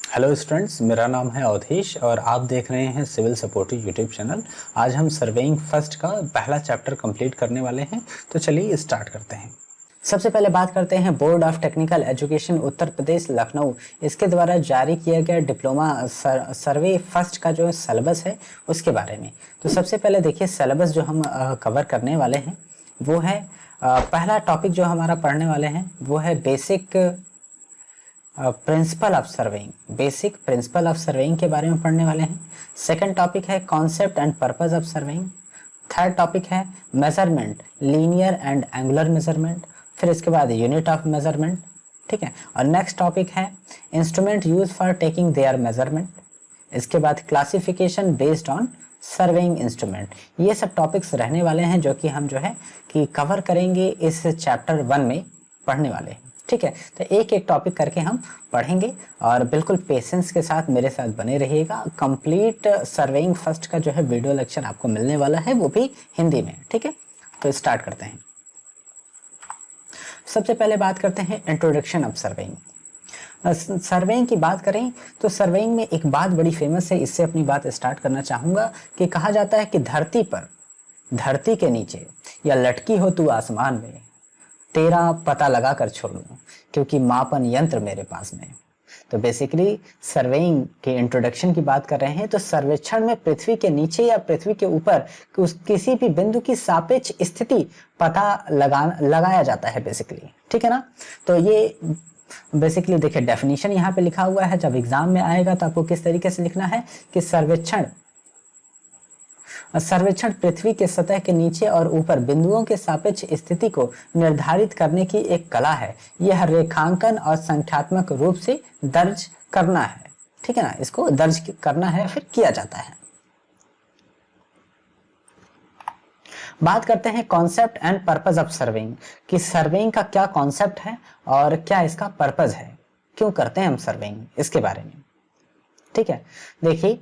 Hello students, मेरा नाम है अवधेश और आप देख रहे हैं सिविल सपोर्टिव यूट्यूब चैनल। आज हम सर्वेइंग फर्स्ट का पहला चैप्टर कंप्लीट करने वाले हैं, तो चलिए स्टार्ट करते हैं। सबसे पहले बात करते हैं board of technical education Uttar Pradesh Lucknow इसके द्वारा जारी किया गया डिप्लोमा सर्वे फर्स्ट का जो सिलेबस है उसके बारे में। तो सबसे पहले देखिए, सिलेबस जो हम कवर करने वाले हैं वो है पहला टॉपिक जो हमारा पढ़ने वाले हैं वो है basic principle of surveying. Basic principle of surveying के बारे में पढ़ने वाले हैं। सेकंड टॉपिक है concept and purpose of surveying. Third topic है measurement, linear and angular measurement. फिर इसके बाद यूनिट ऑफ मेजरमेंट, ठीक है। और नेक्स्ट टॉपिक है instrument use for taking their measurement. इसके बाद classification based on surveying instrument. ये सब टॉपिक्स रहने वाले हैं जो कि हम जो है कि कवर करेंगे इस चैप्टर 1 में पढ़ने वाले हैं, ठीक है। तो एक एक टॉपिक करके हम पढ़ेंगे और बिल्कुल पेशेंस के साथ मेरे साथ बने रहिएगा। कंप्लीट सर्वेइंग फर्स्ट का जो है वीडियो लेक्चर आपको मिलने वाला है, वो भी हिंदी में, ठीक है। तो स्टार्ट करते हैं। सबसे पहले बात करते हैं इंट्रोडक्शन ऑफ सर्वेइंग। सर्वेइंग की बात करें तो सर्वेइंग में एक बात बड़ी फेमस है, इससे अपनी बात स्टार्ट करना चाहूँगा कि कहा जाता है कि धरती पर, धरती के नीचे या लटकी हो तू आसमान में, तेरा पता लगा कर छोड़ूं क्योंकि मापन यंत्र मेरे पास में। तो बेसिकली सर्वेइंग के इंट्रोडक्शन की बात कर रहे हैं। तो सर्वेक्षण में पृथ्वी के नीचे या पृथ्वी के ऊपर किसी भी बिंदु की सापेक्ष स्थिति पता लगाया जाता है बेसिकली, ठीक है ना। तो ये बेसिकली देखिए डेफिनेशन यहाँ पे लिखा हुआ है, जब एग्जाम में आएगा तो आपको किस तरीके से लिखना है कि सर्वेक्षण पृथ्वी के सतह के नीचे और ऊपर बिंदुओं के सापेक्ष स्थिति को निर्धारित करने की एक कला है। यह रेखांकन और संख्यात्मक रूप से दर्ज करना है, ठीक है ना। इसको दर्ज करना है फिर किया जाता है। बात करते हैं concept and purpose of surveying कि सर्वेइंग का क्या कॉन्सेप्ट है और क्या इसका पर्पस है, क्यों करते हैं हम सर्वेइंग, इसके बारे में, ठीक है। देखिए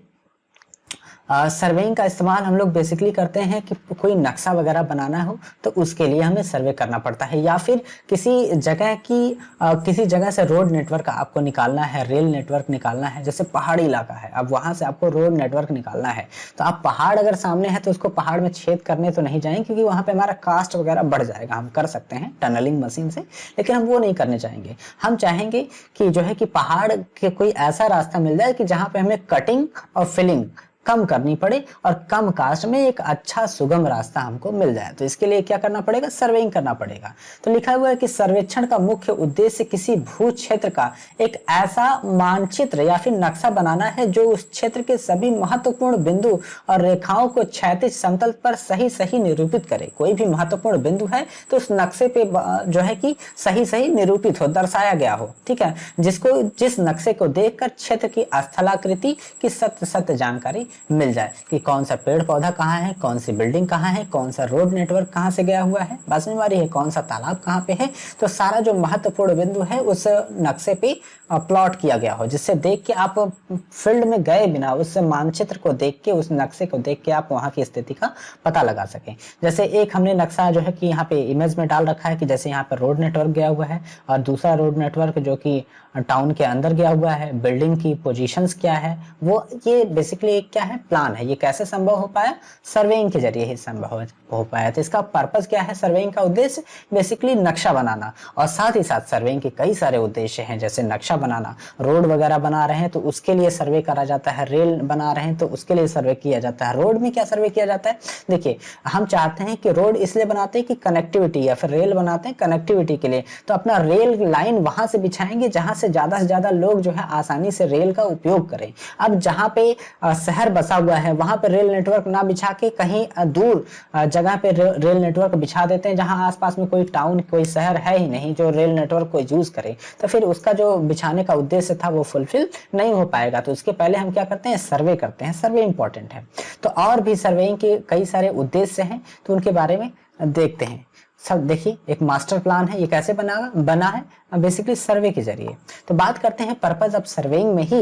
सर्वेइंग का इस्तेमाल हम लोग बेसिकली करते हैं कि कोई नक्शा वगैरह बनाना हो तो उसके लिए हमें सर्वे करना पड़ता है, या फिर किसी जगह से रोड नेटवर्क आपको निकालना है, रेल नेटवर्क निकालना है। जैसे पहाड़ी इलाका है, अब वहां से आपको रोड नेटवर्क निकालना है, तो आप पहाड़ अगर सामने है तो उसको पहाड़ में छेद करने तो नहीं जाएंगे क्योंकि वहां पे हमारा कास्ट वगैरह बढ़ जाएगा। हम कर सकते हैं टनलिंग मशीन से, लेकिन हम वो नहीं करने चाहेंगे। हम चाहेंगे कि जो है कि पहाड़ के कोई ऐसा रास्ता मिल जाए कि जहाँ पे हमें कटिंग और फिलिंग कम करनी पड़े और कम कास्ट में एक अच्छा सुगम रास्ता हमको मिल जाए। तो इसके लिए क्या करना पड़ेगा, सर्वेइंग करना पड़ेगा। तो लिखा हुआ है कि सर्वेक्षण का मुख्य उद्देश्य किसी भू क्षेत्र का एक ऐसा मानचित्र या फिर नक्शा बनाना है जो उस क्षेत्र के सभी महत्वपूर्ण बिंदु और रेखाओं को क्षैतिज समतल पर सही सही निरूपित करे। कोई भी महत्वपूर्ण बिंदु है तो उस नक्शे पे जो है कि सही सही निरूपित हो, दर्शाया गया हो, ठीक है। जिस नक्शे को देखकर क्षेत्र की स्थलाकृति की सत्य जानकारी मिल जाए कि कौन सा पेड़ पौधा कहाँ है, कौन सी बिल्डिंग कहाँ है, कौन सा रोड नेटवर्क कहाँ से गया हुआ है, बस में है, कौन सा तालाब कहाँ पे है। तो सारा जो महत्वपूर्ण बिंदु है उस नक्शे पे प्लॉट किया गया हो, जिससे देख के आप फील्ड में गए बिना उस मानचित्र को देख के, उस नक्शे को देख के आप वहाँ की स्थिति का पता लगा सकें। जैसे एक हमने नक्शा जो है कि यहाँ पे इमेज में डाल रखा है कि जैसे यहाँ पर रोड नेटवर्क गया हुआ है और दूसरा रोड नेटवर्क जो कि टाउन के अंदर गया हुआ है, बिल्डिंग की पोजीशंस क्या है, वो ये बेसिकली क्या है, प्लान है। ये कैसे संभव हो पाया, सर्वेइंग के जरिए ही संभव हो पाया। तो इसका पर्पस क्या है, सर्वेइंग का उद्देश्य बेसिकली नक्शा बनाना, और साथ ही साथ सर्वेइंग के कई सारे उद्देश्य हैं। जैसे नक्शा बनाना, रोड वगैरह बना रहे हैं तो उसके लिए सर्वे करा जाता है, रेल बना रहे हैं तो उसके लिए सर्वे किया जाता है। रोड में क्या सर्वे किया जाता है, देखिए हम चाहते हैं कि रोड इसलिए बनाते हैं कि कनेक्टिविटी, या फिर रेल बनाते हैं कनेक्टिविटी के लिए, तो अपना रेल लाइन वहां से बिछाएंगे जहां से ज्यादा लोग जो है आसानी से रेल का उपयोग करें। अब जहां पे शहर बसा हुआ है वहां पे रेल नेटवर्क ना बिछा के कहीं दूर जगह पे रेल नेटवर्क बिछा देते हैं जहां आसपास में कोई टाउन, कोई शहर है ही नहीं जो रेल नेटवर्क को यूज करे, तो फिर उसका जो बिछाने का उद्देश्य था वो फुलफिल नहीं हो पाएगा। तो उसके पहले हम क्या करते हैं, सर्वे करते हैं। सर्वे इंपॉर्टेंट है। तो और भी सर्वेइंग के कई सारे उद्देश्य हैं, तो उनके बारे में देखते हैं। सब देखिए, एक मास्टर प्लान है, ये कैसे बना है, बेसिकली सर्वे के जरिए। तो बात करते हैं पर्पस ऑफ सर्वेइंग में ही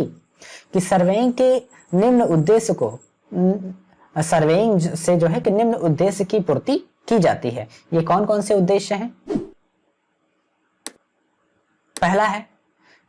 कि सर्वेइंग के निम्न उद्देश्य को, सर्वेइंग से जो है कि निम्न उद्देश्य की पूर्ति की जाती है। ये कौन कौन से उद्देश्य हैं, पहला है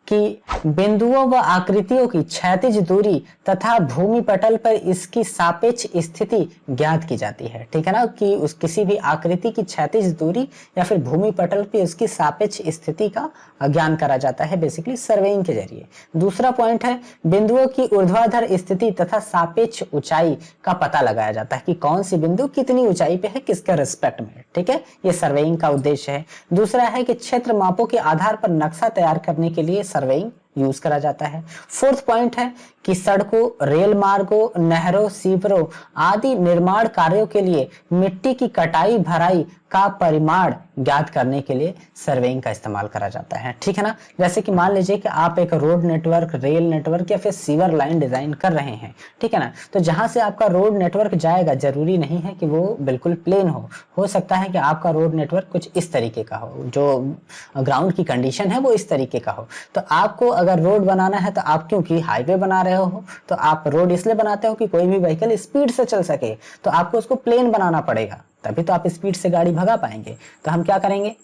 कि बिंदुओं व आकृतियों की क्षैतिज दूरी तथा भूमि पटल पर इसकी सापेक्ष स्थिति ज्ञात की जाती है। ठीक है ना, कि उस किसी भी आकृति की क्षैतिज दूरी या फिर भूमि पटल पर उसकी सापेक्ष स्थिति का ज्ञान करा जाता है बेसिकली सर्वेइंग के जरिए। दूसरा पॉइंट है बिंदुओं की ऊर्ध्वाधर स्थिति तथा सापेक्ष ऊंचाई का पता लगाया जाता है कि कौन सी बिंदु कितनी ऊंचाई पे है किसके रिस्पेक्ट में। ठीक है, ये सर्वेइंग का उद्देश्य है। दूसरा है कि क्षेत्र मापों के आधार पर नक्शा तैयार करने के लिए सर्वेइंग यूज करा जाता है। फोर्थ पॉइंट है कि सड़कों, रेल मार्गों, नहरों, सीवरों आदि निर्माण कार्यों के लिए मिट्टी की कटाई भराई का परिमाण ज्ञात करने के लिए सर्वेइंग का इस्तेमाल करा जाता है। ठीक है ना, जैसे कि मान लीजिए कि आप एक रोड नेटवर्क, रेल नेटवर्क या फिर सीवर लाइन डिजाइन कर रहे हैं। ठीक है ना, तो जहां से आपका रोड नेटवर्क जाएगा जरूरी नहीं है कि वो बिल्कुल प्लेन हो सकता है कि आपका रोड नेटवर्क कुछ इस तरीके का हो, जो ग्राउंड की कंडीशन है वो इस तरीके का हो। तो आपको अगर रोड बनाना है तो आप क्योंकि हाईवे बना रहे हो तो आप रोड इसलिए बनाते हो कि कोई भी व्हीकल स्पीड से चल सके, तो आपको उसको प्लेन बनाना पड़ेगा, तभी तो आप स्पीड से गाड़ी भगा पाएंगे। तो हम क्या करेंगे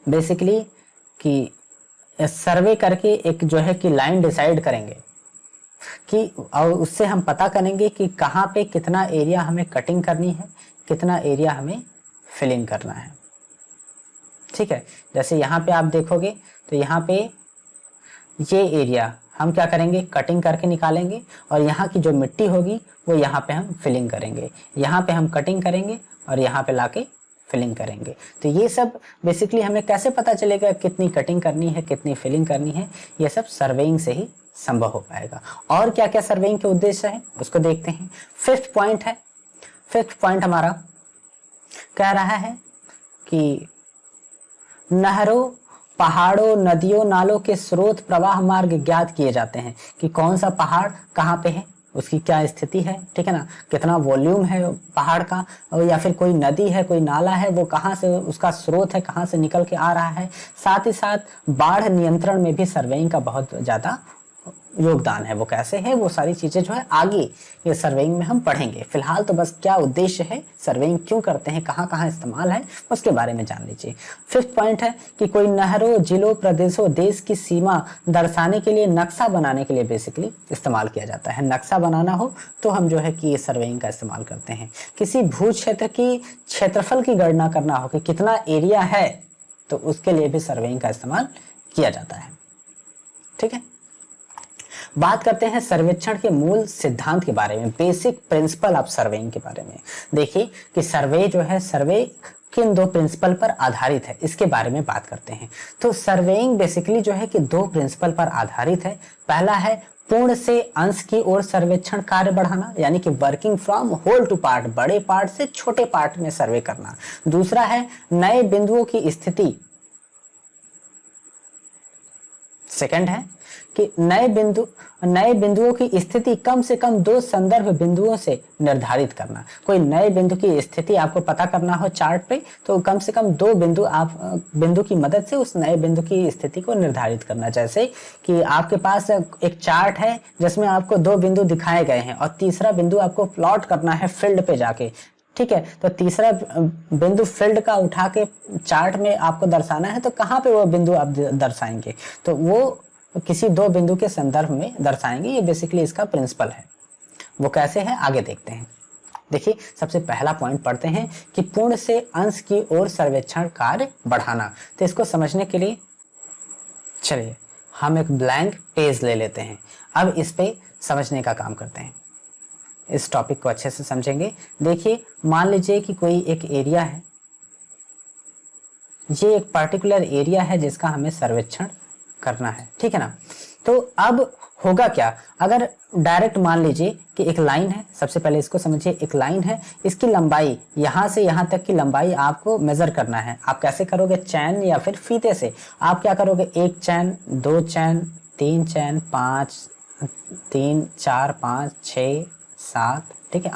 बेसिकली कि सर्वे करके एक जो है कि लाइन डिसाइड करेंगे कि, और उससे हम पता करेंगे कि कहाँ पे कितना एरिया हमें कटिंग करनी है, कितना एरिया हमें फिलिंग करना है। ठीक है, जैसे यहाँ पे आप देखोगे तो यहाँ पे ये एरिया हम क्या करेंगे कटिंग करके निकालेंगे, और यहाँ की जो मिट्टी होगी वो यहाँ पे हम फिलिंग करेंगे, यहाँ पे हम कटिंग करेंगे और यहाँ पे लाके फिलिंग करेंगे। तो ये सब बेसिकली हमें कैसे पता चलेगा कितनी कटिंग करनी है, कितनी फिलिंग करनी है, ये सब सर्वेइंग से ही संभव हो पाएगा। और क्या क्या सर्वेइंग के उद्देश्य है उसको देखते हैं। फिफ्थ पॉइंट है, फिफ्थ पॉइंट हमारा कह रहा है कि नहरों, पहाड़ों, नदियों, नालों के स्रोत, प्रवाह मार्ग ज्ञात किए जाते हैं कि कौन सा पहाड़ कहाँ पे है, उसकी क्या स्थिति है। ठीक है ना, कितना वॉल्यूम है पहाड़ का, और या फिर कोई नदी है, कोई नाला है, वो कहाँ से उसका स्रोत है, कहाँ से निकल के आ रहा है। साथ ही साथ बाढ़ नियंत्रण में भी सर्वेइंग का बहुत ज़्यादा योगदान है। वो कैसे है वो सारी चीजें जो है आगे ये सर्वेइंग में हम पढ़ेंगे। फिलहाल तो बस क्या उद्देश्य है, सर्वेइंग क्यों करते हैं, कहाँ कहाँ इस्तेमाल है, उसके बारे में जान लीजिए। फिफ्थ पॉइंट है कि कोई नहरों, जिलों, प्रदेशों, देश की सीमा दर्शाने के लिए, नक्शा बनाने के लिए बेसिकली इस्तेमाल किया जाता है। नक्शा बनाना हो तो हम जो है कि ये सर्वेइंग का इस्तेमाल करते हैं। किसी भू क्षेत्र की क्षेत्रफल की गणना करना हो कि कितना एरिया है, तो उसके लिए भी सर्वेइंग का इस्तेमाल किया जाता है। ठीक है, बात करते हैं सर्वेक्षण के मूल सिद्धांत के बारे में, बेसिक प्रिंसिपल ऑफ सर्वेइंग के बारे में। देखिए कि सर्वे जो है, सर्वे किन दो प्रिंसिपल पर आधारित है, इसके बारे में बात करते हैं। तो सर्वेइंग बेसिकली जो है कि दो प्रिंसिपल पर आधारित है। पहला है पूर्ण से अंश की ओर सर्वेक्षण कार्य बढ़ाना, यानी कि working from whole to part, बड़े पार्ट से छोटे पार्ट में सर्वे करना। दूसरा है नए बिंदुओं की स्थिति, सेकंड है कि नए बिंदुओं की स्थिति कम से कम दो संदर्भ बिंदुओं से निर्धारित करना। कोई नए बिंदु की स्थिति आपको पता करना हो चार्ट पे, तो कम से कम दो बिंदु आप बिंदु की मदद से उस नए बिंदु की स्थिति को निर्धारित करना। जैसे कि आपके पास एक चार्ट है जिसमें आपको दो बिंदु दिखाए गए हैं और तीसरा बिंदु आपको प्लॉट करना है फील्ड पे जाके। ठीक है, तो तीसरा बिंदु फील्ड का उठा के चार्ट में आपको दर्शाना है, तो कहाँ पे वो बिंदु आप दर्शाएंगे, तो वो किसी दो बिंदु के संदर्भ में दर्शाएंगे। ये बेसिकली इसका प्रिंसिपल है। वो कैसे है आगे देखते हैं। देखिए सबसे पहला पॉइंट पढ़ते हैं कि पूर्ण से अंश की ओर सर्वेक्षण कार्य बढ़ाना। तो इसको समझने के लिए चलिए हम एक ब्लैंक पेज ले लेते हैं। अब इस पे समझने का काम करते हैं, इस टॉपिक को अच्छे से समझेंगे। देखिए मान लीजिए कि कोई एक एरिया है, ये एक पर्टिकुलर एरिया है जिसका हमें सर्वेक्षण करना है। ठीक है ना, तो अब होगा क्या, अगर डायरेक्ट मान लीजिए कि एक लाइन है, सबसे पहले इसको समझिए, एक लाइन है, इसकी लंबाई यहाँ से यहाँ तक की लंबाई आपको मेजर करना है। आप कैसे करोगे, चैन या फिर फीते से। आप क्या करोगे, एक चैन, दो चैन, तीन चैन, 3 4 5 6 7, ठीक है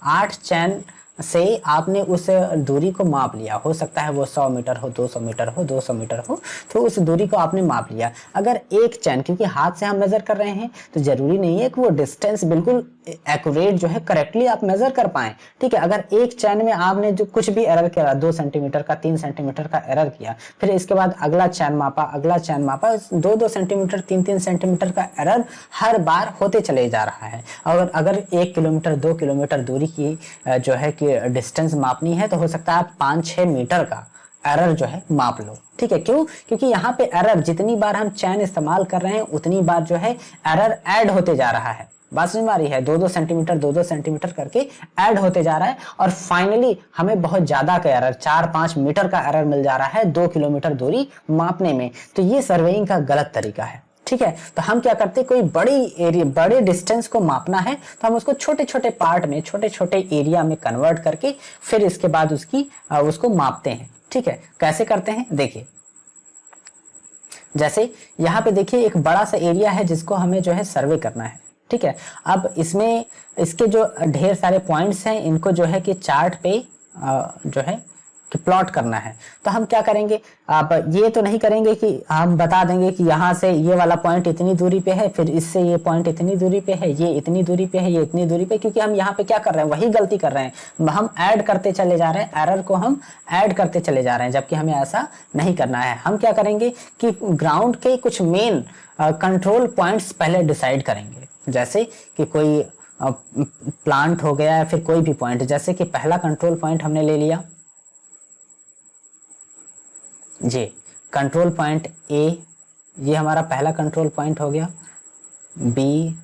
8 चैन से आपने उस दूरी को माप लिया। हो सकता है वो 100 मीटर हो, 200 मीटर हो, 200 मीटर हो, तो उस दूरी को आपने माप लिया। अगर एक चैन, क्योंकि हाथ से हम मेजर कर रहे हैं तो जरूरी नहीं है कि वो डिस्टेंस बिल्कुल एक्यूरेट जो है करेक्टली आप मेजर कर पाए। ठीक है, अगर एक चैन में आपने जो कुछ भी एरर किया, 2 सेंटीमीटर का 3 सेंटीमीटर का एरर किया, फिर इसके बाद अगला चैन मापा, अगला चैन मापा, 2-2 सेंटीमीटर 3-3 सेंटीमीटर का एरर हर बार होते चले जा रहा है। और अगर 1 किलोमीटर 2 किलोमीटर दूरी की जो है कि डिस्टेंस मापनी है तो हो सकता है आप 5-6 मीटर का एरर जो है माप लो। ठीक है, क्यों? क्योंकि यहाँ पे एरर जितनी बार हम चैन इस्तेमाल कर रहे हैं उतनी बार जो है एरर ऐड होते जा रहा है। बात समझ में आ रही है? 2-2 सेंटीमीटर 2-2 सेंटीमीटर करके ऐड होते जा रहा है और फाइनली हमें बहुत ज्यादा का एरर 4-5 मीटर का एरर मिल जा रहा है 2 किलोमीटर दूरी मापने में। तो ये सर्वेइंग का गलत तरीका है। ठीक है, तो हम क्या करते हैं, कोई बड़ी एरिया, बड़े डिस्टेंस को मापना है तो हम उसको छोटे छोटे पार्ट में, छोटे छोटे एरिया में कन्वर्ट करके फिर इसके बाद उसको मापते हैं। ठीक है, कैसे करते हैं देखिए, जैसे यहाँ पे देखिए एक बड़ा सा एरिया है जिसको हमें जो है सर्वे करना है। ठीक है, अब इसमें इसके जो ढेर सारे पॉइंट्स हैं इनको जो है कि चार्ट पे जो है कि प्लॉट करना है। तो हम क्या करेंगे, आप ये तो नहीं करेंगे कि हम बता देंगे कि यहाँ से ये वाला पॉइंट इतनी दूरी पे है, फिर इससे ये पॉइंट इतनी दूरी पे है, ये इतनी दूरी पे है, ये इतनी दूरी पे, क्योंकि हम यहाँ पे क्या कर रहे हैं, वही गलती कर रहे हैं, हम ऐड करते चले जा रहे हैं, एरर को हम ऐड करते चले जा रहे हैं, जबकि हमें ऐसा नहीं करना है। हम क्या करेंगे कि ग्राउंड के कुछ मेन कंट्रोल पॉइंट्स पहले डिसाइड करेंगे, जैसे कि कोई प्लांट हो गया या फिर कोई भी पॉइंट। जैसे कि पहला कंट्रोल पॉइंट हमने ले लिया जी, कंट्रोल पॉइंट ए, ये हमारा पहला कंट्रोल पॉइंट हो गया, बी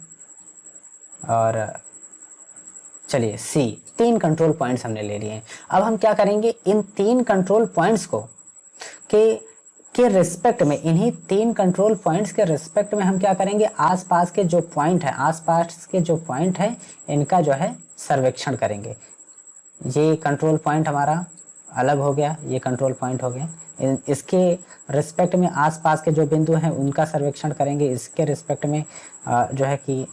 और चलिए सी, 3 कंट्रोल पॉइंट्स हमने ले लिए हैं। अब हम क्या करेंगे, इन 3 कंट्रोल पॉइंट्स को के रिस्पेक्ट में, इन्हीं 3 कंट्रोल पॉइंट्स के रिस्पेक्ट में हम क्या करेंगे, आसपास के जो पॉइंट है, आसपास के जो पॉइंट है इनका जो है सर्वेक्षण करेंगे। ये कंट्रोल पॉइंट हमारा अलग हो गया, ये कंट्रोल पॉइंट हो गया, इसके रिस्पेक्ट में आसपास के जो बिंदु हैं उनका सर्वेक्षण करेंगे, इसके रिस्पेक्ट में जो है कि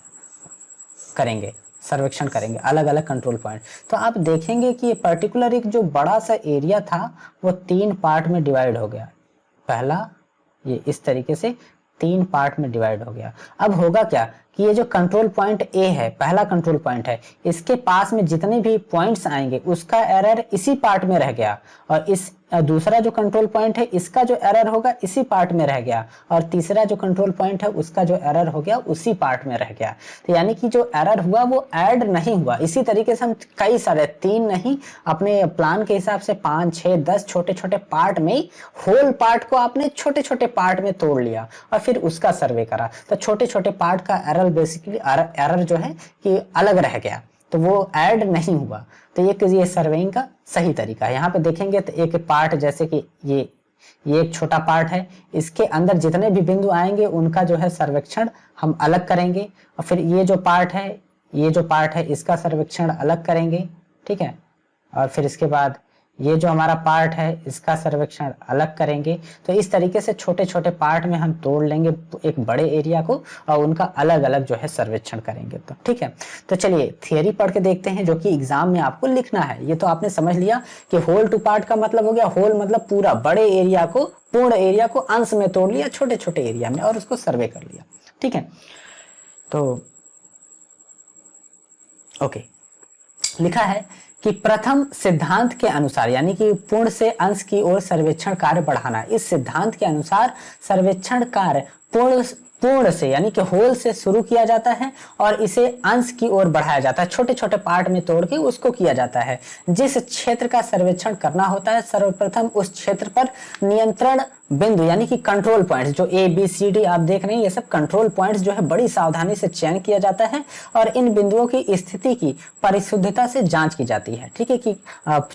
करेंगे, सर्वेक्षण करेंगे अलग अलग कंट्रोल पॉइंट। तो आप देखेंगे कि ये पर्टिकुलर एक जो बड़ा सा एरिया था वो 3 पार्ट में डिवाइड हो गया। पहला ये इस तरीके से 3 पार्ट में डिवाइड हो गया। अब होगा क्या कि ये जो कंट्रोल पॉइंट ए है, पहला कंट्रोल पॉइंट है, इसके पास में जितने भी पॉइंट्स आएंगे उसका एरर इसी पार्ट में रह गया, और इस दूसरा जो कंट्रोल पॉइंट है इसका जो एरर होगा इसी पार्ट में रह गया, और तीसरा जो कंट्रोल पॉइंट है उसका जो एरर हो गया उसी पार्ट में रह गया। तो यानी कि जो एरर हुआ वो ऐड नहीं हुआ। इसी तरीके से हम कई सारे, 3 नहीं, अपने प्लान के हिसाब से 5, 6, 10 छोटे छोटे पार्ट में, होल पार्ट को आपने छोटे छोटे पार्ट में तोड़ लिया और फिर उसका सर्वे करा। तो छोटे छोटे पार्ट का एरर बेसिकली एरर जो है कि अलग रह गया, तो वो ऐड नहीं हुआ। तो ये सर्वेइंग का सही तरीका है। यहाँ पे देखेंगे तो एक पार्ट, जैसे कि ये एक छोटा पार्ट है, इसके अंदर जितने भी बिंदु आएंगे उनका जो है सर्वेक्षण हम अलग करेंगे, और फिर ये जो पार्ट है इसका सर्वेक्षण अलग करेंगे। ठीक है, और फिर इसके बाद ये जो हमारा पार्ट है इसका सर्वेक्षण अलग करेंगे। तो इस तरीके से छोटे छोटे पार्ट में हम तोड़ लेंगे एक बड़े एरिया को और उनका अलग अलग जो है सर्वेक्षण करेंगे। तो ठीक है, तो चलिए थियरी पढ़ के देखते हैं जो कि एग्जाम में आपको लिखना है। ये तो आपने समझ लिया कि होल टू पार्ट का मतलब हो गया, होल मतलब पूरा, बड़े एरिया को, पूर्ण एरिया को अंश में तोड़ लिया छोटे छोटे एरिया में और उसको सर्वे कर लिया। ठीक है, तो ओके, लिखा है कि प्रथम सिद्धांत के अनुसार, यानी कि पूर्ण से अंश की ओर सर्वेक्षण कार्य बढ़ाना, इस सिद्धांत के अनुसार सर्वेक्षण कार्य पूर्ण से यानी कि होल से शुरू किया जाता है और इसे अंश की ओर बढ़ाया जाता है, छोटे छोटे पार्ट में तोड़ के उसको किया जाता है। जिस क्षेत्र का सर्वेक्षण करना होता है सर्वप्रथम उस क्षेत्र पर नियंत्रण बिंदु यानी कि कंट्रोल पॉइंट्स, जो ए बी सी डी आप देख रहे हैं, ये सब कंट्रोल पॉइंट्स जो है बड़ी सावधानी से चयन किया जाता है और इन बिंदुओं की स्थिति की परिशुद्धता से जांच की जाती है। ठीक है, कि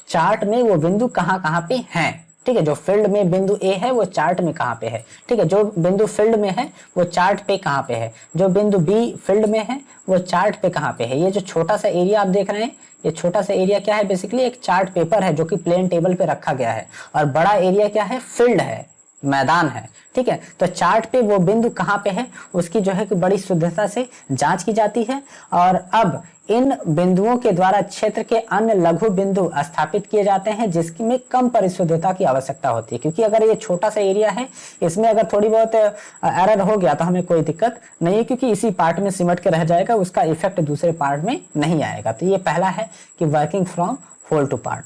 चार्ट में वो बिंदु कहाँ कहाँ पे हैं। ठीक है, जो फील्ड में बिंदु ए है वो चार्ट में कहाँ पे है। ठीक है, जो बिंदु फील्ड में है वो चार्ट पे कहाँ पे है, जो बिंदु बी फील्ड में है वो चार्ट पे कहाँ पे है। ये जो छोटा सा एरिया आप देख रहे हैं, ये छोटा सा एरिया क्या है, बेसिकली एक चार्ट पेपर है जो कि प्लेन टेबल पे रखा गया है, और बड़ा एरिया क्या है, फील्ड है। मैदान है, ठीक है। तो चार्ट पे वो बिंदु कहाँ पे है उसकी जो है कि बड़ी शुद्धता से जांच की जाती है, और अब इन बिंदुओं के द्वारा क्षेत्र के अन्य लघु बिंदु स्थापित किए जाते हैं जिसमें कम परिशुद्धता की आवश्यकता होती है, क्योंकि अगर ये छोटा सा एरिया है इसमें अगर थोड़ी बहुत एरर हो गया तो हमें कोई दिक्कत नहीं है, क्योंकि इसी पार्ट में सिमट के रह जाएगा, उसका इफेक्ट दूसरे पार्ट में नहीं आएगा। तो ये पहला है कि working from whole to part,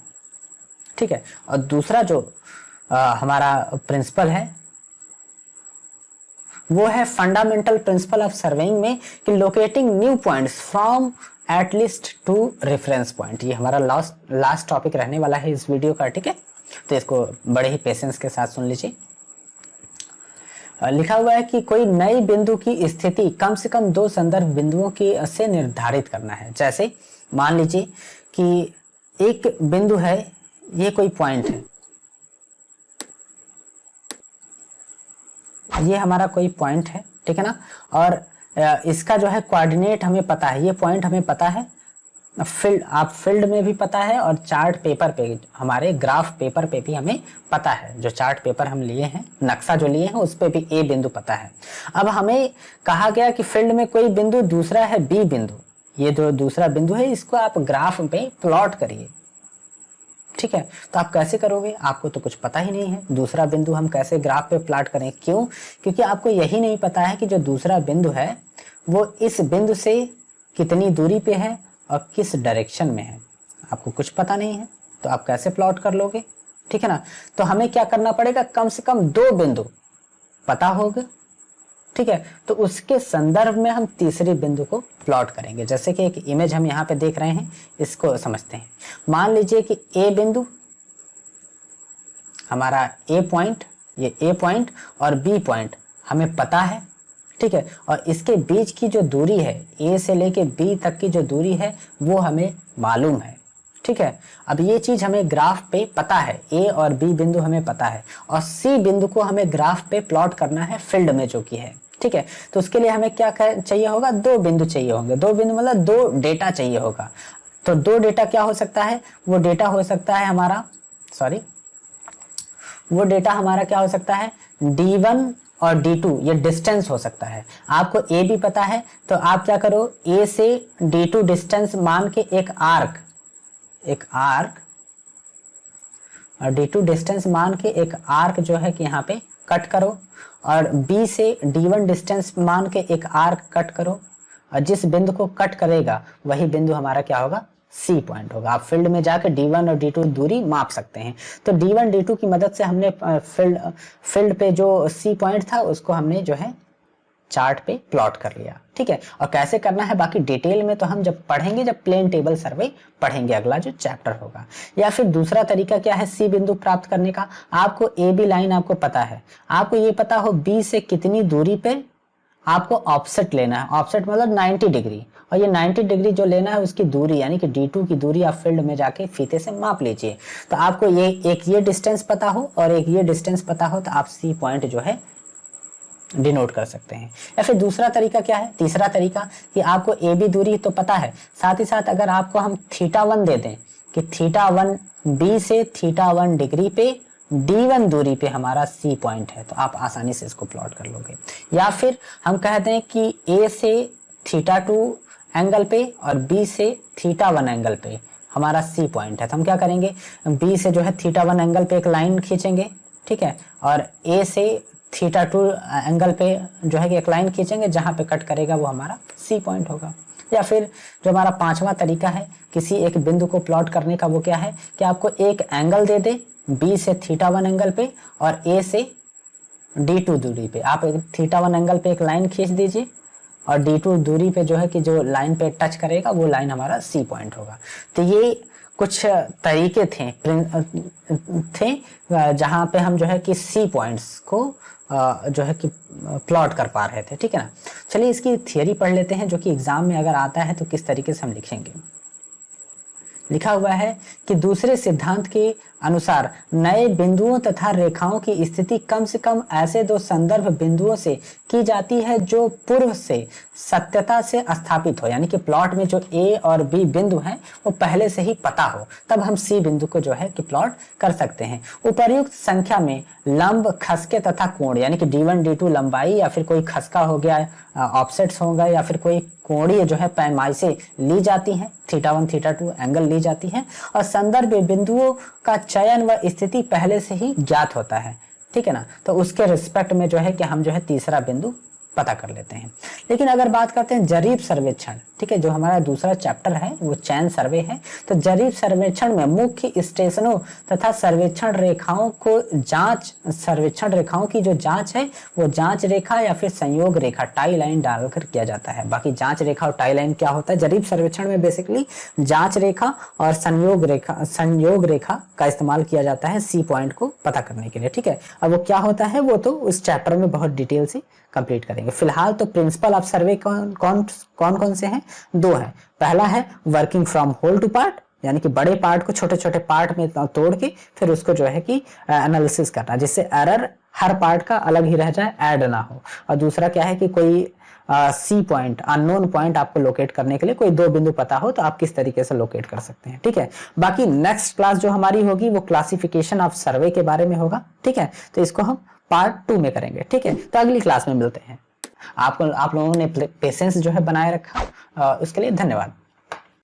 ठीक है। और दूसरा जो हमारा प्रिंसिपल है वो है फंडामेंटल प्रिंसिपल ऑफ सर्वेइंग में कि locating new points from at least two reference point. ये हमारा लास्ट टॉपिक रहने वाला है इस वीडियो का, ठीक है। तो इसको बड़े ही पेशेंस के साथ सुन लीजिए। लिखा हुआ है कि कोई नए बिंदु की स्थिति कम से कम 2 संदर्भ बिंदुओं की से निर्धारित करना है। जैसे मान लीजिए कि एक बिंदु है, ये कोई पॉइंट है, ये हमारा कोई पॉइंट है, ठीक है ना, और इसका जो है कोऑर्डिनेट हमें पता है, ये पॉइंट हमें पता है, फील्ड में भी पता है, और चार्ट पेपर पे, हमारे ग्राफ पेपर पे भी हमें पता है। जो चार्ट पेपर हम लिए हैं, नक्शा जो लिए हैं, उस पे भी ए बिंदु पता है। अब हमें कहा गया कि फील्ड में कोई बिंदु दूसरा है बी बिंदु, ये जो दूसरा बिंदु है इसको आप ग्राफ पे प्लॉट करिए, ठीक है। तो आप कैसे करोगे, आपको तो कुछ पता ही नहीं है, दूसरा बिंदु हम कैसे ग्राफ पे प्लॉट करें। क्यों? क्योंकि आपको यही नहीं पता है कि जो दूसरा बिंदु है वो इस बिंदु से कितनी दूरी पे है और किस डायरेक्शन में है, आपको कुछ पता नहीं है, तो आप कैसे प्लॉट कर लोगे, ठीक है ना। तो हमें क्या करना पड़ेगा, कम से कम 2 बिंदु पता होगा, ठीक है। तो उसके संदर्भ में हम तीसरे बिंदु को प्लॉट करेंगे। जैसे कि एक इमेज हम यहाँ पे देख रहे हैं, इसको समझते हैं। मान लीजिए कि ए बिंदु हमारा ए पॉइंट, ये ए पॉइंट और बी पॉइंट हमें पता है, ठीक है। और इसके बीच की जो दूरी है, ए से लेके बी तक की जो दूरी है वो हमें मालूम है, ठीक है। अब ये चीज हमें ग्राफ पे पता है, ए और बी बिंदु हमें पता है, और सी बिंदु को हमें ग्राफ पे प्लॉट करना है फील्ड में जो कि है, ठीक है। तो उसके लिए हमें क्या चाहिए होगा, 2 बिंदु चाहिए होंगे। 2 बिंदु मतलब 2 डेटा चाहिए होगा। तो 2 डेटा क्या हो सकता है, वो डेटा हो सकता है हमारा, वो डेटा हमारा क्या हो सकता है, D1 और D2, ये डिस्टेंस हो सकता है। आपको ए भी पता है, तो आप क्या करो, ए से D2 डिस्टेंस मान के एक आर्क और D2 डिस्टेंस मान के एक आर्क जो है कि यहाँ पे कट करो, और B से D1 डिस्टेंस मान के एक आर्क कट करो, और जिस बिंदु को कट करेगा वही बिंदु हमारा क्या होगा, C पॉइंट होगा। आप फील्ड में जाकर D1 और D2 दूरी माप सकते हैं। तो D1 D2 की मदद से हमने फील्ड पे जो C पॉइंट था उसको हमने जो है चार्ट पे प्लॉट कर लिया, ठीक है। और कैसे करना है बाकी डिटेल में तो हम जब पढ़ेंगे, जब प्लेन टेबल सर्वे पढ़ेंगे, अगला जो चैप्टर होगा। या फिर दूसरा तरीका क्या है सी बिंदु प्राप्त करने का, आपको ए बी लाइन आपको पता है, आपको ये पता हो बी से कितनी दूरी पे आपको ऑफसेट लेना है। ऑफसेट मतलब 90 डिग्री, और ये 90 डिग्री जो लेना है उसकी दूरी यानी कि D2 की दूरी आप फील्ड में जाके फीते से माप लीजिए। तो आपको ये डिस्टेंस पता हो और एक ये डिस्टेंस पता हो, तो आप सी पॉइंट जो है डिनोट कर सकते हैं। या फिर दूसरा तरीका क्या है, तीसरा तरीका कि आपको ए बी दूरी तो पता है, साथ ही साथ अगर आपको हम θ1 दे दें कि θ1 बी से θ1 डिग्री पे D1 दूरी पे हमारा C पॉइंट है, तो आप आसानी से इसको प्लॉट कर लोगे। या फिर हम कहते हैं कि A से θ2 एंगल पे और B से θ1 एंगल पे हमारा C पॉइंट है, तो हम क्या करेंगे, B से जो है θ1 एंगल पे एक लाइन खींचेंगे, ठीक है, और A से θ2 एंगल पे जो है कि एक लाइन खींचेंगे, जहां पे कट करेगा वो हमारा C पॉइंट होगा। या फिर जो हमारा 5वां तरीका है किसी एक बिंदु को प्लॉट करने का, वो क्या है कि आपको एक एंगल दे दे B से θ1 एंगल पे और A से D2 दूरी पे, आप θ1 एंगल पे एक लाइन खींच दीजिए, और D2 दूरी पे जो है कि जो लाइन पे टच करेगा वो लाइन हमारा C पॉइंट होगा। तो ये कुछ तरीके थे जहां पे हम जो है कि C पॉइंट्स को जो है कि प्लॉट कर पा रहे थे, ठीक है ना। चलिए इसकी थियरी पढ़ लेते हैं, जो कि एग्जाम में अगर आता है तो किस तरीके से हम लिखेंगे। लिखा हुआ है कि दूसरे सिद्धांत के अनुसार नए बिंदुओं तथा रेखाओं की स्थिति कम से कम ऐसे दो संदर्भ बिंदुओं से की जाती है जो पूर्व से सत्यता से स्थापित हो, यानी कि प्लॉट में जो ए और बी बिंदु हैं वो पहले से ही पता हो, तब हम सी बिंदु को जो है कि प्लॉट कर सकते हैं। उपर्युक्त संख्या में लंब, खसके तथा कोण, यानी कि d1 d2 लंबाई या फिर कोई खसका हो गया, ऑफसेट्स होगा, या फिर कोई कोणीय जो है पैमाइशें ली जाती हैं, θ1 θ2 एंगल ली जाती है, और संदर्भ बिंदुओं का चयन व स्थिति पहले से ही ज्ञात होता है। ठीक है ना, तो उसके रिस्पेक्ट में जो है कि हम जो है तीसरा बिंदु पता कर लेते हैं। लेकिन अगर बात करते हैं जरीब सर्वेक्षण, ठीक है, जो हमारा दूसरा चैप्टर है वो चयन सर्वे है, तो जरीब सर्वेक्षण में मुख्य स्टेशनों तथा सर्वेक्षण रेखाओं को जांच, सर्वेक्षण रेखाओं की जो जांच है वो जांच रेखा या फिर संयोग रेखा, टाई लाइन डालकर किया जाता है। बाकी जांच रेखा और टाई लाइन क्या होता है, जरीब सर्वेक्षण में बेसिकली जांच रेखा और संयोग रेखा का इस्तेमाल किया जाता है सी पॉइंट को पता करने के लिए। ठीक है, अब वो क्या होता है वो तो उस चैप्टर में बहुत डिटेल से कंप्लीट करेंगे। फिलहाल तो प्रिंसिपल ऑफ सर्वे कौन कौन से हैं, दो हैं। पहला है working from whole to part, यानी कि बड़े पार्ट को छोटे छोटे पार्ट में तोड़ के फिर उसको जो है कि एनालिसिस करना, जिससे एरर हर पार्ट का अलग ही रह जाए, ऐड ना हो। और दूसरा क्या है कि कोई सी पॉइंट, अननोन पॉइंट आपको लोकेट करने के लिए कोई दो बिंदु पता हो तो आप किस तरीके से लोकेट कर सकते हैं। ठीक है, बाकी नेक्स्ट क्लास जो हमारी होगी वो क्लासिफिकेशन ऑफ सर्वे के बारे में होगा। ठीक है, तो इसको हम पार्ट 2 में करेंगे। ठीक है, तो अगली क्लास में मिलते हैं। आप लोगों ने पेशेंस जो है बनाए रखा, उसके लिए धन्यवाद।